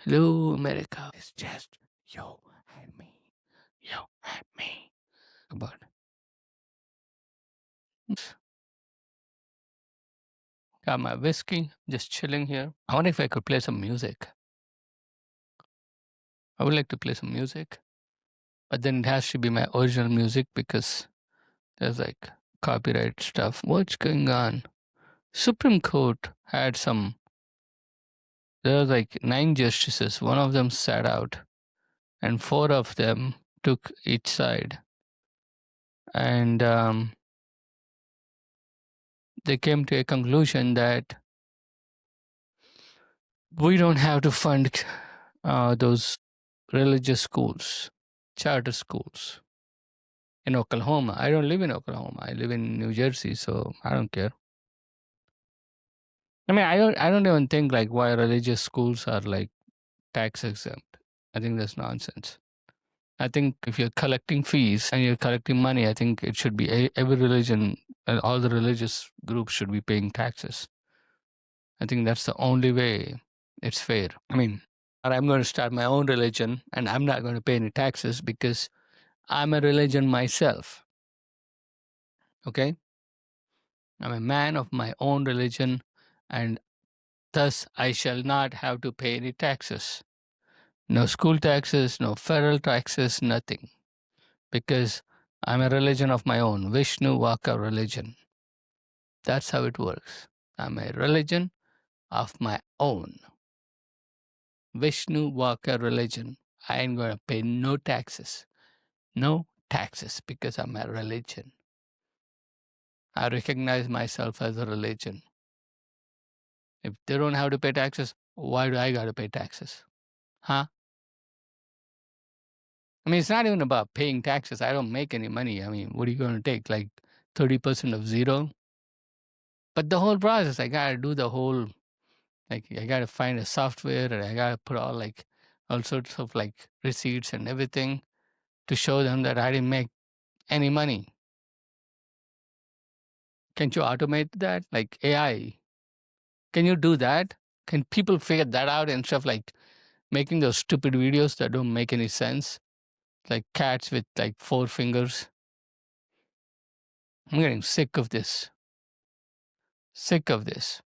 Hello, America. It's just you and me. You and me. But got my whiskey, just chilling here. I wonder if I could play some music. I would like to play some music, but then it has to be my original music because there's like copyright stuff. What's going on? Supreme Court had some. There were like 9 justices. One of them sat out, and 4 of them took each side, and they came to a conclusion that we don't have to fund those religious schools, charter schools in Oklahoma. I don't live in Oklahoma. I live in New Jersey, so I don't care. I mean, I don't even think like why religious schools are like tax exempt. I think that's nonsense. I think if you're collecting fees and you're collecting money, I think it should be every religion and all the religious groups should be paying taxes. I think that's the only way it's fair. I mean, or I'm going to start my own religion and I'm not going to pay any taxes because I'm a religion myself. Okay? I'm a man of my own religion and thus I shall not have to pay any taxes. No school taxes, no federal taxes, nothing. Because I'm a religion of my own, Vishnu Vaka religion. That's how it works. I'm a religion of my own. Vishnu Vaka religion. I ain't gonna pay no taxes. No taxes because I'm a religion. I recognize myself as a religion. If they don't have to pay taxes, why do I gotta pay taxes? Huh? I mean, it's not even about paying taxes. I don't make any money. I mean, what are you gonna take? Like 30% of zero? But the whole process, I gotta do the whole, like, I gotta find a software and I gotta put all sorts of like receipts and everything to show them that I didn't make any money. Can't you automate that? Like AI. Can you do that? Can people figure that out instead of like making those stupid videos that don't make any sense? Like cats with like 4 fingers. I'm getting sick of this. Sick of this.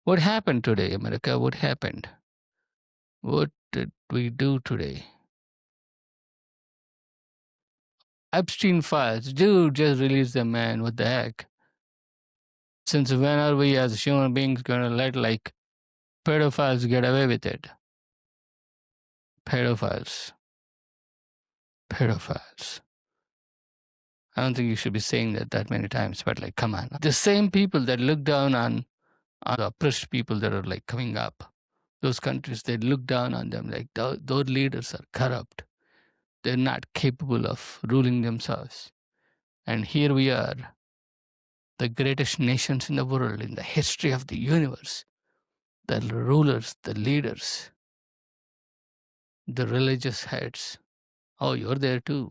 What happened today, America? What happened? What did we do today? Epstein files. Dude, just release them, man. What the heck? Since when are we as human beings gonna let like pedophiles get away with it? Pedophiles. Pedophiles. I don't think you should be saying that many times, but like, come on. The same people that look down on the oppressed people that are like coming up, those countries, they look down on them like those leaders are corrupt. They're not capable of ruling themselves. And here we are, the greatest nations in the world, in the history of the universe, the rulers, the leaders, the religious heads. Oh, you're there too.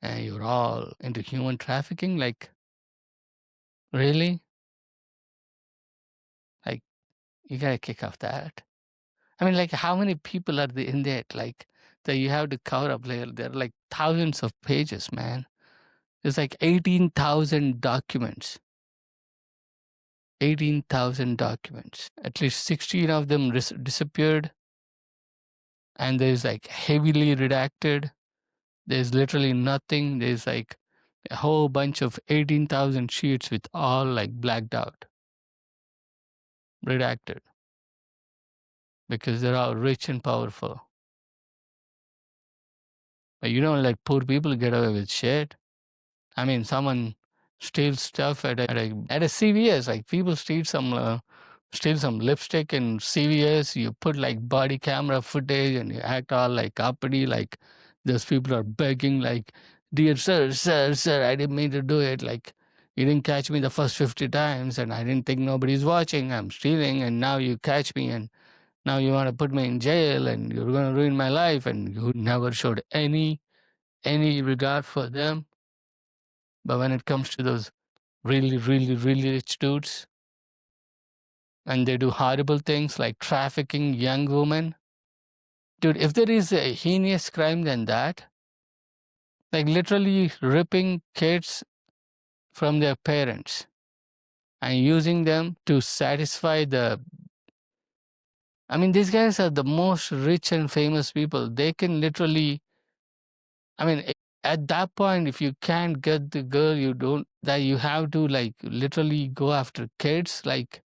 And you're all into human trafficking? Like, really? Like, you gotta kick off that. I mean, like, how many people are in that? Like, that you have to cover up? There are like thousands of pages, man. There's like 18,000 documents. 18,000 documents. At least 16 of them disappeared. And there's like heavily redacted. There's literally nothing. There's like a whole bunch of 18,000 sheets with all like blacked out, redacted, because they're all rich and powerful. But you don't let poor people get away with shit. I mean, someone steals stuff at a CVS. Like people steal some lipstick in CVS. You put like body camera footage and you act all like uppity, like those people are begging, like, "Dear sir, sir, sir, I didn't mean to do it. Like, you didn't catch me the first 50 times, and I didn't think nobody's watching. I'm stealing, and now you catch me, and now you want to put me in jail, and you're going to ruin my life." And you never showed any regard for them. But when it comes to those really, really, really rich dudes, and they do horrible things like trafficking young women. Dude, if there is a heinous crime than that, like literally ripping kids from their parents and using them to satisfy the, I mean, these guys are the most rich and famous people. They can literally, I mean, at that point, if you can't get the girl, you don't, that you have to like literally go after kids. Like,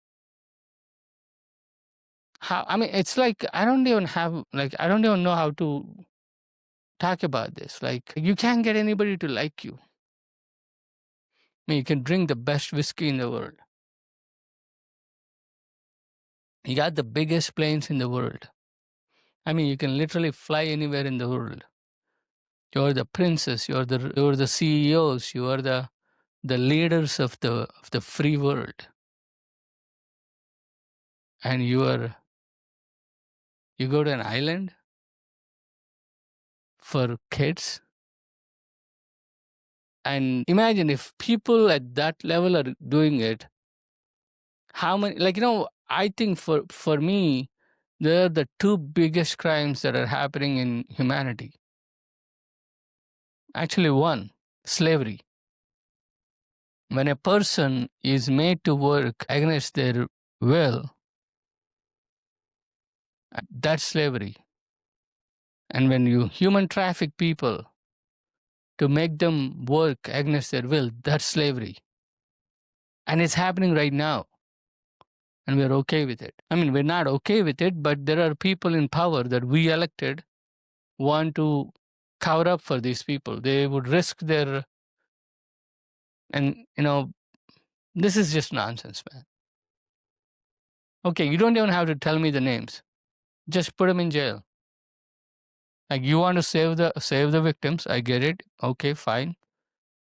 how, I mean, it's like, I don't even have, like, I don't even know how to talk about this. Like, you can't get anybody to like you. I mean, you can drink the best whiskey in the world. You got the biggest planes in the world. I mean, you can literally fly anywhere in the world. You're the princes, you're the CEOs, you are the leaders of the free world. And you go to an island for kids. And imagine if people at that level are doing it, how many, like, I think for me, they're the two biggest crimes that are happening in humanity. Actually, one, slavery. When a person is made to work against their will, that's slavery. And when you human traffic people to make them work against their will, that's slavery. And it's happening right now. And we're okay with it. I mean, we're not okay with it, but there are people in power that we elected want to cover up for these people. They would risk their, and this is just nonsense, man. Okay, you don't even have to tell me the names. Just put them in jail. Like, you want to save the victims, I get it. Okay, fine.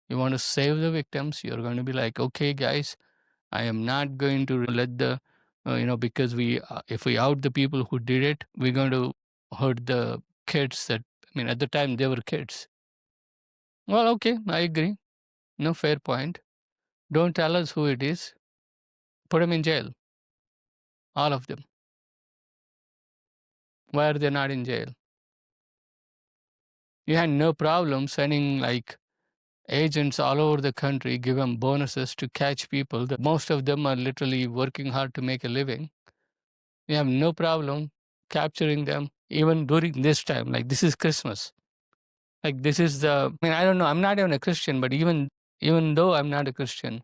You want to save the victims, you're going to be like, okay, guys, I am not going to let the, because if we out the people who did it, we're going to hurt the kids that, I mean, at the time they were kids. Well, okay, I agree. No, fair point. Don't tell us who it is. Put them in jail. All of them. Why are they not in jail? You had no problem sending like agents all over the country, give them bonuses to catch people. Most of them are literally working hard to make a living. You have no problem capturing them even during this time. Like, this is Christmas. Like, this is I mean, I don't know. I'm not even a Christian, but even though I'm not a Christian,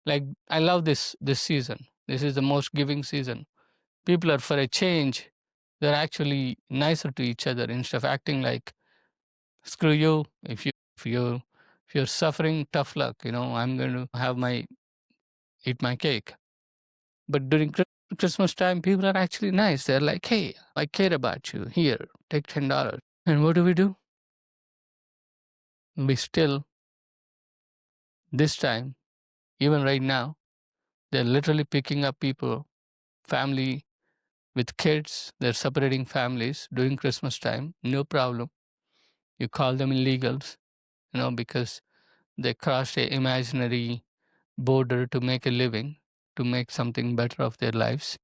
like, I love this season. This is the most giving season. People are, for a change, they're actually nicer to each other instead of acting like, screw you. If you're suffering, tough luck. I'm going to eat my cake. But during Christmas time, people are actually nice. They're like, hey, I care about you. Here, take $10. And what do? We still, this time, even right now, they're literally picking up people, family with kids. They're separating families during Christmas time. No problem. You call them illegals, because they crossed a imaginary border to make a living, to make something better of their lives.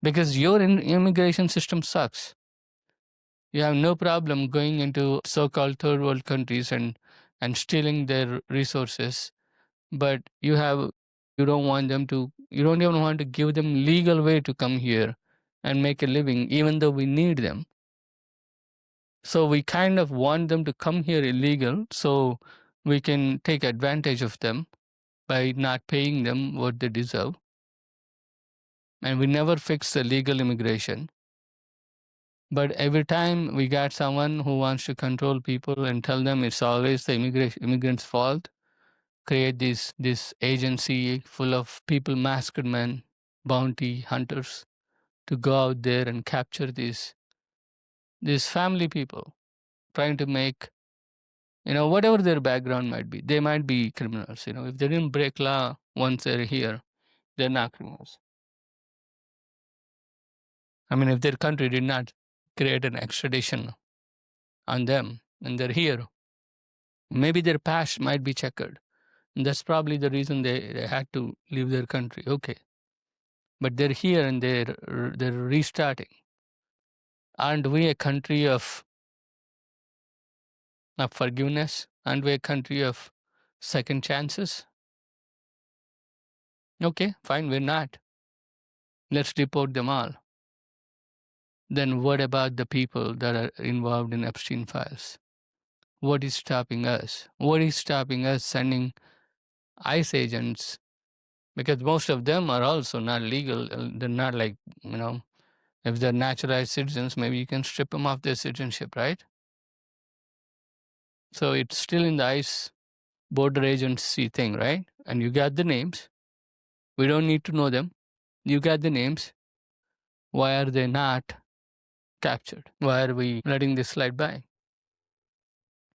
Because your immigration system sucks. You have no problem going into so-called third world countries and stealing their resources, but you don't even want to give them legal way to come here and make a living, even though we need them. So we kind of want them to come here illegal so we can take advantage of them by not paying them what they deserve. And we never fix the legal immigration. But every time we got someone who wants to control people and tell them it's always the immigrants' fault, create this agency full of people, masked men, bounty hunters, to go out there and capture these family people, trying to make, whatever their background might be. They might be criminals. If they didn't break law once they're here, they're not criminals. I mean, if their country did not create an extradition on them and they're here, maybe their past might be checkered. And that's probably the reason they had to leave their country. Okay. but they're here and they're restarting. Aren't we a country of forgiveness? Aren't we a country of second chances? Okay, fine, we're not. Let's deport them all. Then what about the people that are involved in Epstein files? What is stopping us? What is stopping us sending ICE agents? Because most of them are also not legal. They're not like, if they're naturalized citizens, maybe you can strip them off their citizenship, right? So it's still in the ICE border agency thing, right? And you got the names. We don't need to know them. You got the names. Why are they not captured? Why are we letting this slide by?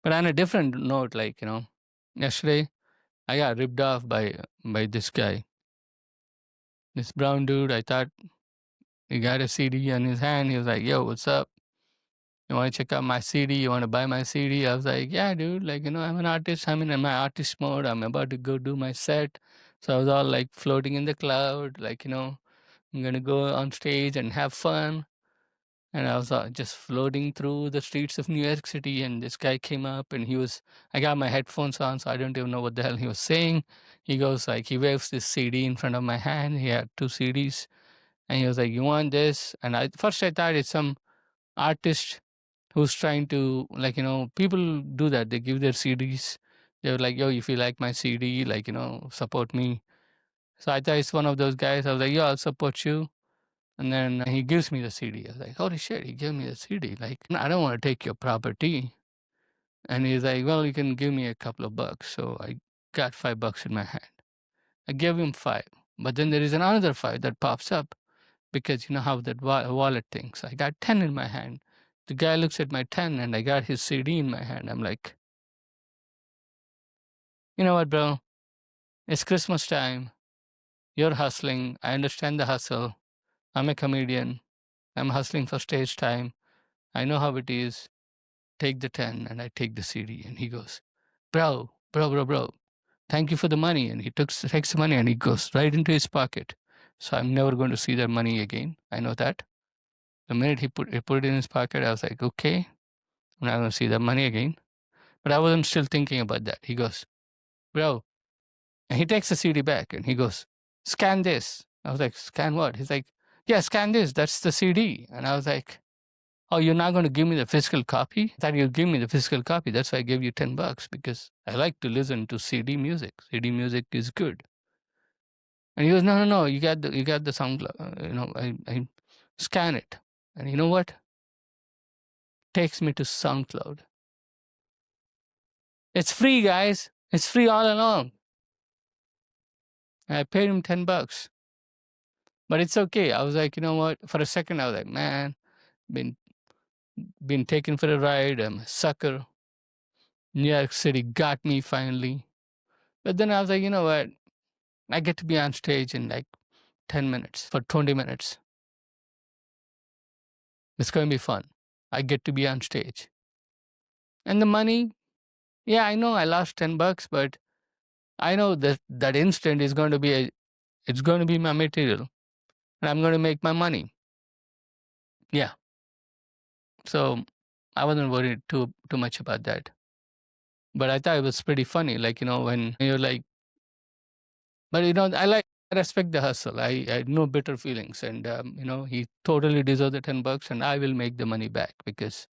But on a different note, yesterday I got ripped off by this guy, this brown dude. I thought he got a CD in his hand. He was like, "Yo, what's up? You want to check out my CD? You want to buy my CD?" I was like, "Yeah, dude. I'm an artist. I'm in my artist mode. I'm about to go do my set." So I was all like floating in the cloud, I'm gonna go on stage and have fun. And I was just floating through the streets of New York City, and this guy came up, and I got my headphones on, so I don't even know what the hell he was saying. He goes he waves this CD in front of my hand. He had 2 CDs, and he was like, "You want this?" And first I thought it's some artist who's trying to, people do that. They give their CDs. They were like, "Yo, if you like my CD, support me." So I thought it's one of those guys. I was like, "Yeah, I'll support you." And then he gives me the CD. I was like, "Holy shit, he gave me the CD. I don't want to take your property." And he's like, "Well, you can give me a couple of bucks." So I got $5 in my hand. I gave him 5. But then there is another 5 that pops up because you know how that wallet thing. So I got 10 in my hand. The guy looks at my 10 and I got his CD in my hand. I'm like, "You know what, bro? It's Christmas time. You're hustling. I understand the hustle. I'm a comedian. I'm hustling for stage time. I know how it is. Take the 10." And I take the CD. And he goes, bro, thank you for the money." And he takes the money and he goes right into his pocket. So I'm never going to see that money again. I know that. The minute he put it in his pocket, I was like, okay, I'm not going to see that money again. But I wasn't still thinking about that. He goes, "Bro," and he takes the CD back and he goes, "Scan this." I was like, "Scan what?" He's like, "Yeah, scan this. That's the CD." And I was like, "Oh, you're not going to give me the physical copy?" I thought you'd give me the physical copy. That's why I gave you $10 because I like to listen to CD music. CD music is good. And he goes, "No, no, no. You got the sound. I scan it." And you know what? Takes me to SoundCloud. It's free, guys. It's free all along. And I paid him $10. But it's okay. I was like, you know what? For a second, I was like, man, been been taken for a ride. I'm a sucker. New York City got me finally. But then I was like, you know what? I get to be on stage in like 10 minutes for 20 minutes. It's going to be fun. I get to be on stage. And the money, yeah, I know I lost $10, but I know that instant is going to be it's going to be my material and I'm going to make my money. Yeah. So I wasn't worried too much about that. But I thought it was pretty funny, when you're like, but I respect the hustle. I had no bitter feelings, and he totally deserved the $10, and I will make the money back because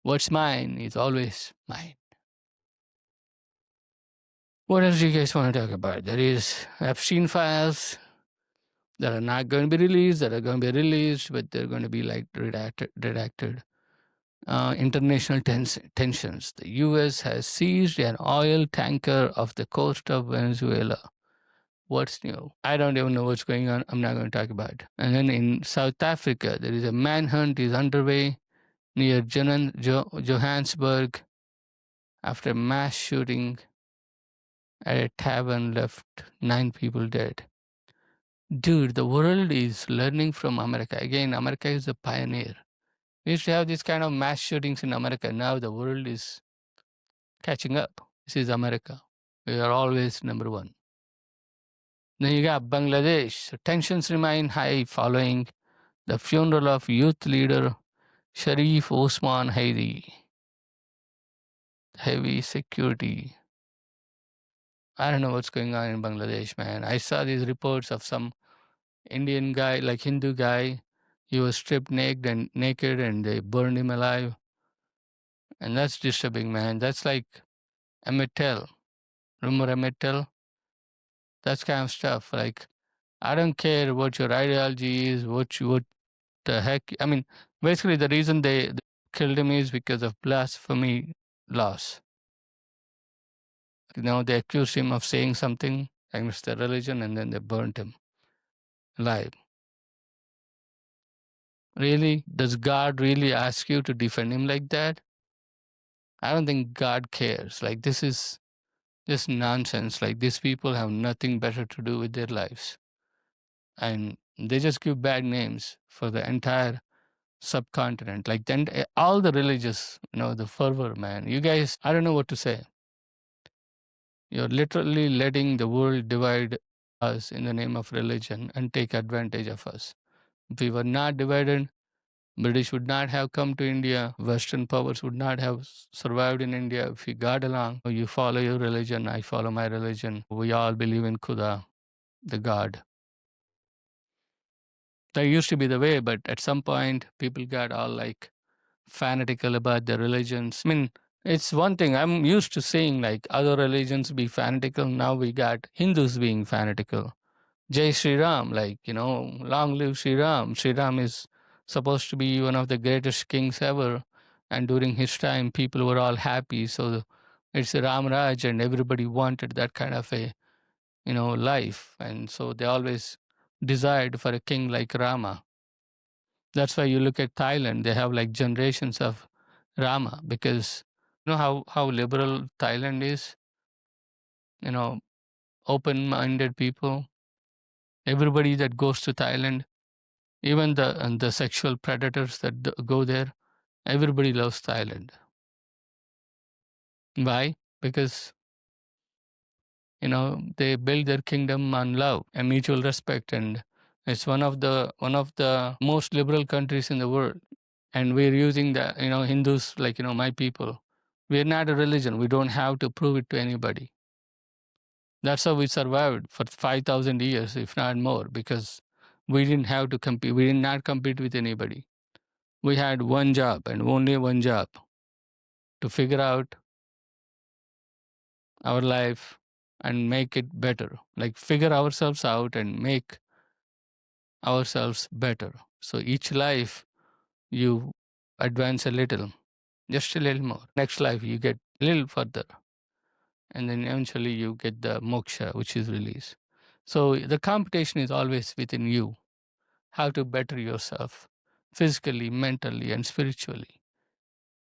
what's mine is always mine. What else do you guys want to talk about? There is Epstein files that are not going to be released, that are going to be released, but they're going to be like redacted. International tensions. The U.S. has seized an oil tanker off the coast of Venezuela. What's new? I don't even know what's going on. I'm not going to talk about it. And then in South Africa, there is a manhunt is underway near Johannesburg after mass shooting at a tavern left 9 people dead. Dude, the world is learning from America. Again, America is a pioneer. We used to have these kind of mass shootings in America. Now the world is catching up. This is America. We are always number one. Then you got Bangladesh. Tensions remain high following the funeral of youth leader Sharif Osman Haidi. Heavy security. I don't know what's going on in Bangladesh, man. I saw these reports of some Indian guy, like Hindu guy. He was stripped naked and they burned him alive. And that's disturbing, man. That's like Emmett Till. Remember Emmett Till? That's kind of stuff. Like, I don't care what your ideology is, what the heck. I mean, basically the reason they killed him is because of blasphemy laws. They accused him of saying something against the religion and then they burnt him alive. Really? Does God really ask you to defend him like that? I don't think God cares. Like, this is just nonsense. Like, these people have nothing better to do with their lives. And they just give bad names for the entire subcontinent. Like, then all the religious, the fervor, man. You guys, I don't know what to say. You're literally letting the world divide us in the name of religion and take advantage of us. If we were not divided, British would not have come to India. Western powers would not have survived in India if we got along. You follow your religion, I follow my religion. We all believe in Khuda, the God. That used to be the way, but at some point, people got all like fanatical about their religions. I mean, it's one thing. I'm used to seeing like other religions be fanatical. Now we got Hindus being fanatical. Jai Sri Ram, like, long live Sri Ram. Sri Ram is supposed to be one of the greatest kings ever. And during his time, people were all happy. So it's a Ram Raj, and everybody wanted that kind of a, life. And so they always desired for a king like Rama. That's why you look at Thailand, they have like generations of Rama because how liberal Thailand is, open-minded people. Everybody that goes to Thailand, even the sexual predators that go there, everybody loves Thailand. Why? Because they build their kingdom on love and mutual respect, and it's one of the most liberal countries in the world. And we're using the Hindus, like my people. We're not a religion. We don't have to prove it to anybody. That's how we survived for 5,000 years, if not more, because we didn't have to compete. We did not compete with anybody. We had one job and only one job: to figure out our life and make it better. Like, figure ourselves out and make ourselves better. So each life you advance a little, just a little more. Next life you get a little further. And then eventually you get the moksha, which is release. So the competition is always within you. How to better yourself physically, mentally, and spiritually.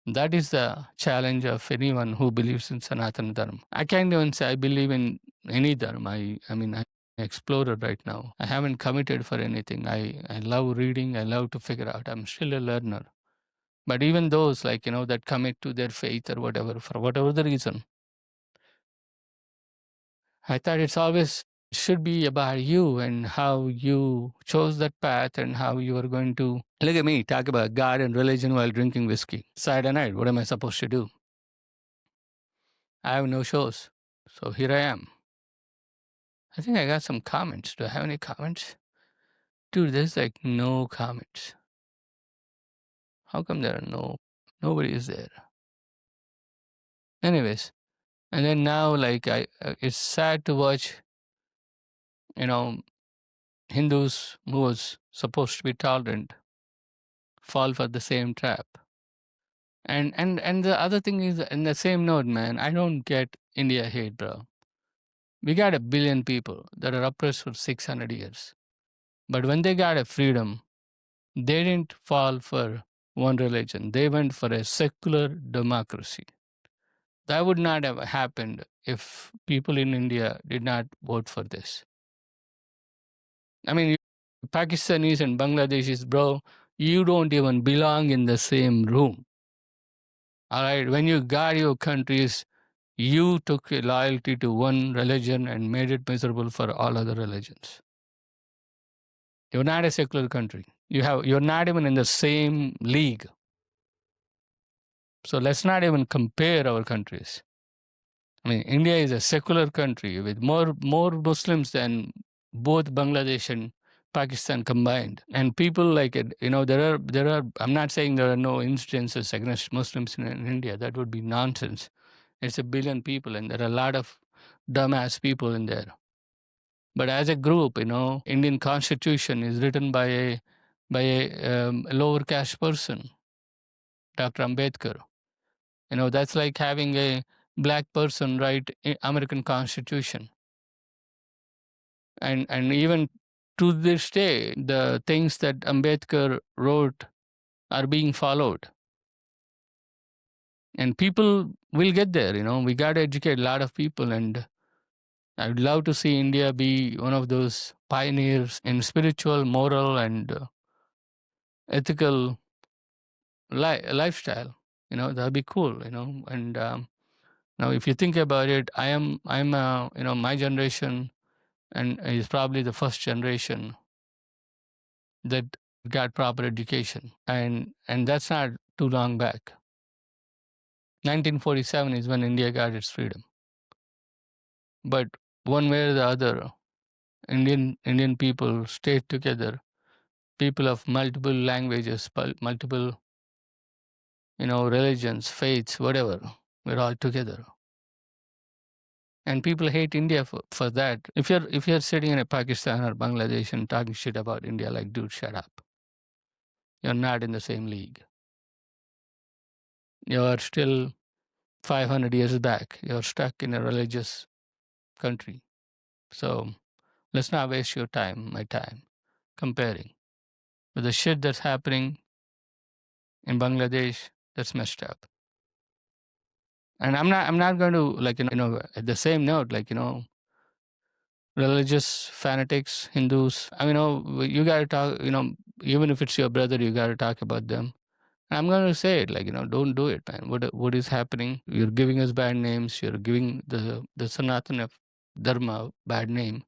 That is the challenge of anyone who believes in Sanatana Dharma. I can't even say I believe in any Dharma. I'm an explorer right now. I haven't committed for anything. I love reading. I love to figure out. I'm still a learner. But even those that commit to their faith or whatever, for whatever the reason, I thought it's always should be about you and how you chose that path and how you are going to look at me talk about God and religion while drinking whiskey. Saturday night, what am I supposed to do? I have no shows. So here I am. I think I got some comments. Do I have any comments? Dude, there's like no comments. How come there are nobody is there? Anyways, and then now it's sad to watch, Hindus who was supposed to be tolerant fall for the same trap. And the other thing is, in the same note, man, I don't get India hate, bro. We got 1 billion people that are oppressed for 600 years. But when they got a freedom, they didn't fall for one religion. They went for a secular democracy. That would not have happened if people in India did not vote for this. I mean, Pakistanis and Bangladeshis, bro, you don't even belong in the same room. All right, when you got your countries, You took a loyalty to one religion and made it miserable for all other religions. You're not a secular country. You're not even in the same league. So let's not even compare our countries. I mean, India is a secular country with more Muslims than both Bangladesh and Pakistan combined. And people like it, there are. I'm not saying there are no instances against Muslims in India. That would be nonsense. It's a billion people, and there are a lot of dumbass people in there. But as a group, Indian Constitution is written by a lower caste person, Dr. Ambedkar. That's like having a black person write American Constitution. And even to this day, the things that Ambedkar wrote are being followed. And people will get there, we got to educate a lot of people. And I would love to see India be one of those pioneers in spiritual, moral, and ethical lifestyle. That'd be cool. And now, if you think about it, I'm my generation, and is probably the first generation that got proper education, and that's not too long back. 1947 is when India got its freedom. But one way or the other, Indian people stayed together. People of multiple languages, multiple religions, faiths, whatever, we're all together. And people hate India for that. If you're sitting in a Pakistan or Bangladesh and talking shit about India, like, dude, shut up. You're not in the same league. You're still 500 years back. You're stuck in a religious country. So let's not waste your time, my time, comparing. But the shit that's happening in Bangladesh, that's messed up. And I'm not going to, at the same note, religious fanatics, Hindus. You got to talk, even if it's your brother, you got to talk about them. And I'm going to say it, don't do it, man. What is happening? You're giving us bad names. You're giving the Sanatana Dharma bad name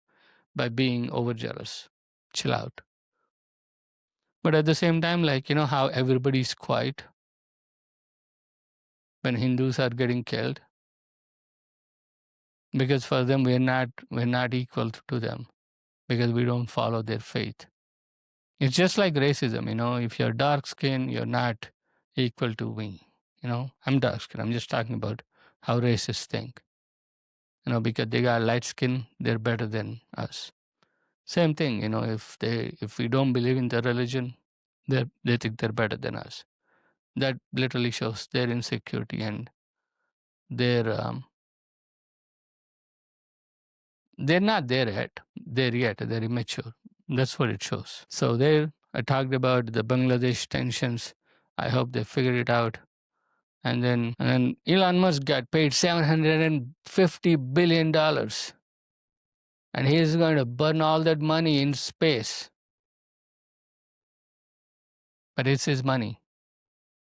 by being overjealous. Chill out. But at the same time, how everybody's quiet when Hindus are getting killed, because for them we're not equal to them, because we don't follow their faith. It's just like racism, if you're dark skinned, you're not equal to me. I'm dark skinned. I'm just talking about how racists think. Because they got light skin, they're better than us. Same thing, if we don't believe in their religion, they think they're better than us. That literally shows their insecurity and their they're not there yet. They're immature. That's what it shows. So there, I talked about the Bangladesh tensions. I hope they figure it out. And then Elon Musk got paid $750 billion. And he's going to burn all that money in space. But it's his money.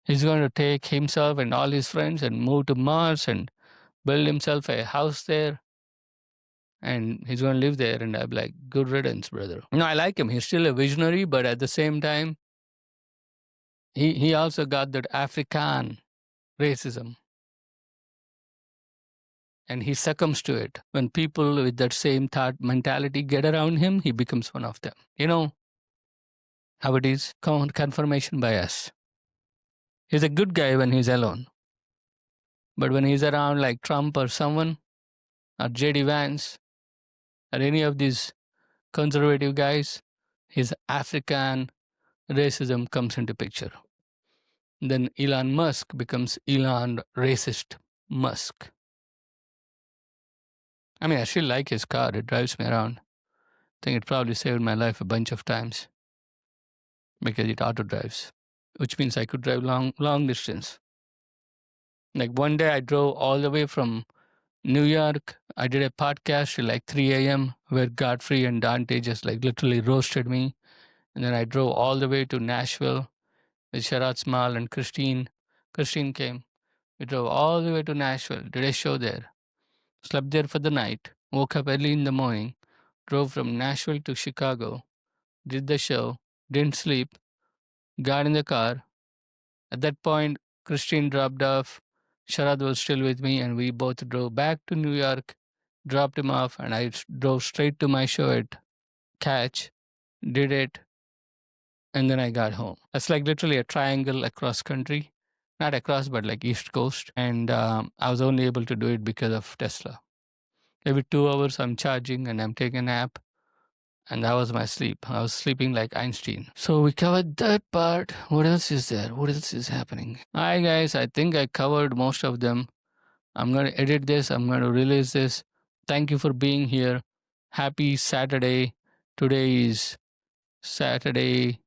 He's going to take himself and all his friends and move to Mars and build himself a house there. And he's going to live there. And I'm like, good riddance, brother. I like him. He's still a visionary, but at the same time, he also got that Afrikan racism. And he succumbs to it. When people with that same thought mentality get around him, he becomes one of them. You know how it is? Confirmation bias. He's a good guy when he's alone. But when he's around like Trump or someone, or J.D. Vance, or any of these conservative guys, his African racism comes into picture. Then Elon Musk becomes Elon Racist Musk. I still like his car. It drives me around. I think it probably saved my life a bunch of times because it auto drives, which means I could drive long distance. Like one day I drove all the way from New York. I did a podcast till like 3 a.m. where Godfrey and Dante just literally roasted me. And then I drove all the way to Nashville with Sharat Small and Christine. Christine came. We drove all the way to Nashville, did a show there, slept there for the night, woke up early in the morning, drove from Nashville to Chicago, did the show, didn't sleep, got in the car. At that point, Christine dropped off. Sharad was still with me, and we both drove back to New York, dropped him off, and I drove straight to my show at Catch, did it, and then I got home. That's like literally a triangle across country. Not across, but like East Coast. And I was only able to do it because of Tesla. Every 2 hours, I'm charging and I'm taking a nap. And that was my sleep. I was sleeping like Einstein. So we covered that part. What else is there? What else is happening? Hi, guys. I think I covered most of them. I'm going to edit this. I'm going to release this. Thank you for being here. Happy Saturday. Today is Saturday,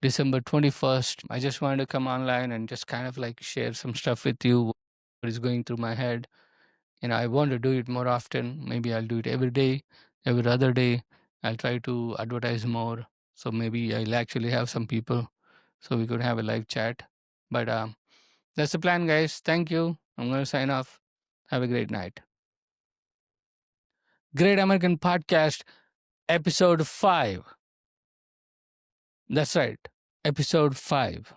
December 21st. I just wanted to come online and just kind of like share some stuff with you, what is going through my head. And I want to do it more often. Maybe I'll do it every day, every other day. I'll try to advertise more. So maybe I'll actually have some people so we could have a live chat. But that's the plan, guys. Thank you. I'm going to sign off. Have a great night. Great American Podcast, episode 5. That's right, episode 5.